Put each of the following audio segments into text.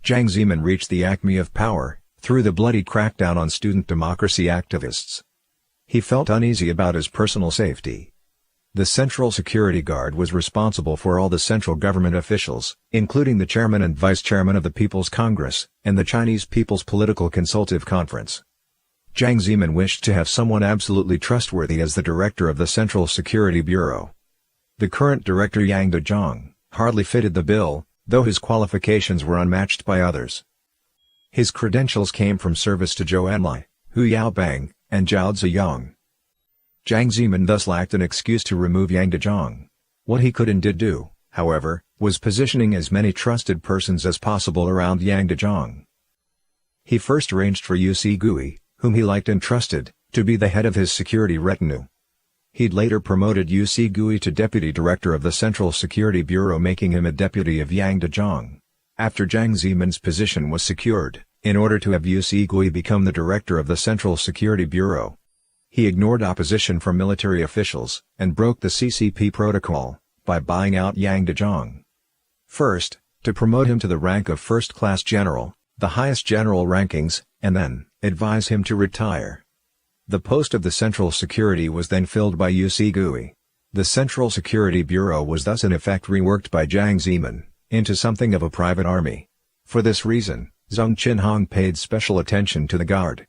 Jiang Zemin reached the acme of power through the bloody crackdown on student democracy activists. He felt uneasy about his personal safety. The Central Security Guard was responsible for all the central government officials, including the chairman and vice chairman of the People's Congress and the Chinese People's Political Consultative Conference. Jiang Zemin wished to have someone absolutely trustworthy as the director of the Central Security Bureau. The current director Yang Dezhong hardly fitted the bill, though his qualifications were unmatched by others. His credentials came from service to Zhou Enlai, Hu Yaobang, and Zhao Ziyang. Jiang Zemin thus lacked an excuse to remove Yang Dezhong. What he could and did do, however, was positioning as many trusted persons as possible around Yang Dezhong. He first arranged for Yu Sigui, whom he liked and trusted, to be the head of his security retinue. He'd later promoted Yu Sigui to deputy director of the Central Security Bureau, making him a deputy of Yang Dezhong. After Jiang Zemin's position was secured, in order to have Yu Sigui become the director of the Central Security Bureau, he ignored opposition from military officials and broke the CCP protocol by buying out Yang Dezhong. First, to promote him to the rank of first-class general, the highest general rankings, and then advise him to retire. The post of the Central Security was then filled by Yu Sigui. The Central Security Bureau was thus in effect reworked by Jiang Zemin into something of a private army. For this reason, Zheng Qinhong paid special attention to the Guard.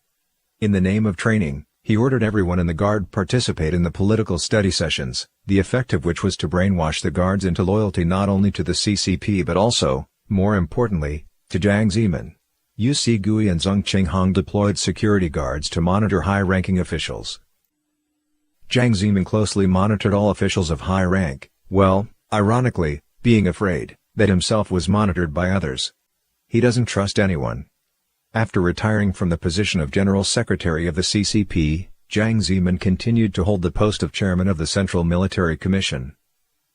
In the name of training, he ordered everyone in the Guard participate in the political study sessions, the effect of which was to brainwash the Guards into loyalty not only to the CCP but also, more importantly, to Jiang Zemin. Yu Sigui and Zheng Qinghong deployed security guards to monitor high-ranking officials. Jiang Zemin closely monitored all officials of high rank, well, ironically, being afraid that himself was monitored by others. He doesn't trust anyone. After retiring from the position of General Secretary of the CCP, Jiang Zemin continued to hold the post of Chairman of the Central Military Commission.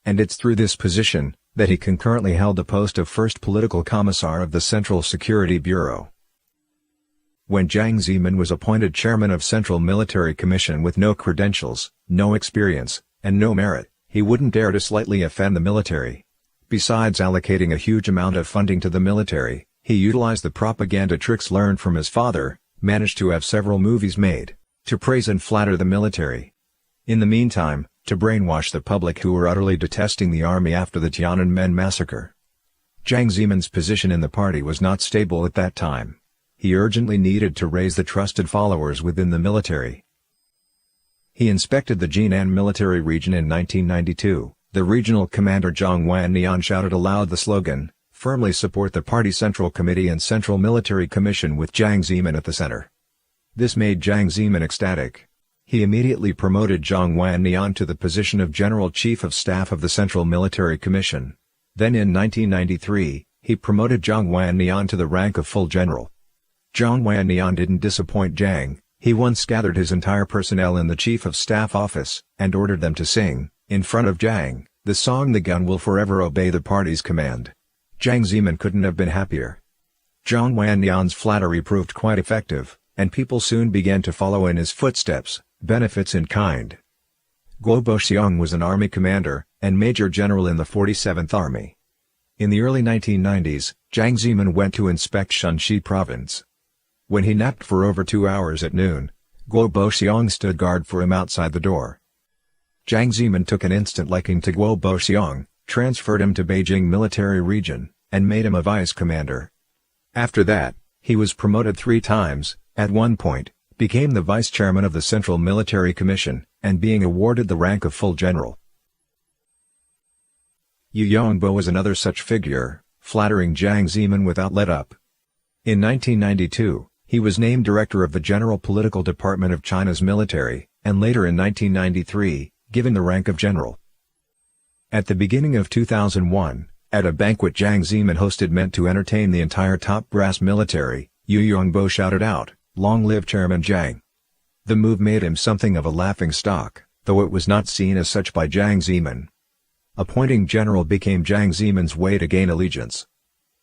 And it's through this position that he concurrently held the post of First Political Commissar of the Central Security Bureau. When Jiang Zemin was appointed Chairman of Central Military Commission with no credentials, no experience, and no merit, he wouldn't dare to slightly offend the military. Besides allocating a huge amount of funding to the military, he utilized the propaganda tricks learned from his father, managed to have several movies made to praise and flatter the military. In the meantime, to brainwash the public who were utterly detesting the army after the Tiananmen massacre. Jiang Zemin's position in the party was not stable at that time. He urgently needed to raise the trusted followers within the military. He inspected the Jinan military region in 1992. The regional commander Zhang Wannian shouted aloud the slogan, "Firmly support the party Central Committee and Central Military Commission with Jiang Zemin at the center." This made Jiang Zemin ecstatic. He immediately promoted Zhang Wannian to the position of General Chief of Staff of the Central Military Commission. Then in 1993, he promoted Zhang Wannian to the rank of full general. Zhang Wannian didn't disappoint Jiang. He once gathered his entire personnel in the Chief of Staff office and ordered them to sing, in front of Jiang, the song "The Gun Will Forever Obey the Party's Command." Jiang Zemin couldn't have been happier. Zhang Wannian's flattery proved quite effective, and people soon began to follow in his footsteps. Benefits in kind. Guo Boxiong was an army commander and major general in the 47th Army. In the early 1990s, Jiang Zemin went to inspect Shanxi province. When he napped for over 2 hours at noon, Guo Boxiong stood guard for him outside the door. Jiang Zemin took an instant liking to Guo Boxiong, transferred him to Beijing Military Region, and made him a vice commander. After that, he was promoted 3 times, at one point, became the vice chairman of the Central Military Commission, and being awarded the rank of full general. Yu Yongbo was another such figure, flattering Jiang Zemin without let-up. In 1992, he was named director of the General Political Department of China's military, and later in 1993, given the rank of general. At the beginning of 2001, at a banquet Jiang Zemin hosted meant to entertain the entire top brass military, Yu Yongbo shouted out, "Long live Chairman Jiang." The move made him something of a laughingstock, though it was not seen as such by Jiang Zemin. Appointing general became Jiang Zemin's way to gain allegiance.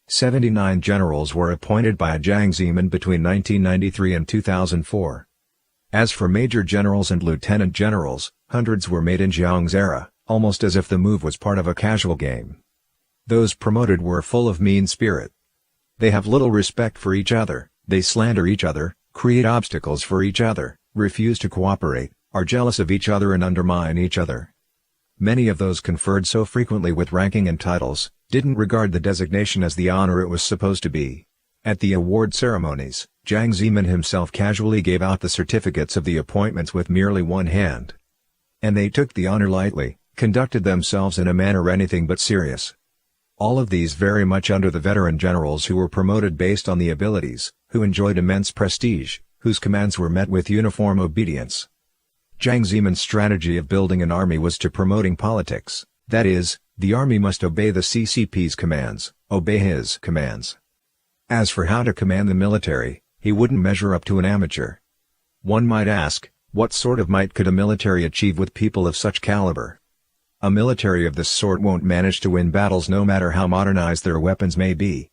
79 generals were appointed by Jiang Zemin between 1993 and 2004. As for major generals and lieutenant generals, hundreds were made in Jiang's era, almost as if the move was part of a casual game. Those promoted were full of mean spirit. They have little respect for each other, they slander each other, create obstacles for each other, refuse to cooperate, are jealous of each other and undermine each other. Many of those conferred so frequently with ranking and titles, didn't regard the designation as the honor it was supposed to be. At the award ceremonies, Jiang Zemin himself casually gave out the certificates of the appointments with merely one hand. And they took the honor lightly, conducted themselves in a manner anything but serious. All of these very much under the veteran generals who were promoted based on the abilities, who enjoyed immense prestige, whose commands were met with uniform obedience. Jiang Zemin's strategy of building an army was to promoting politics, that is, the army must obey the CCP's commands, obey his commands. As for how to command the military, he wouldn't measure up to an amateur. One might ask, what sort of might could a military achieve with people of such caliber? A military of this sort won't manage to win battles no matter how modernized their weapons may be,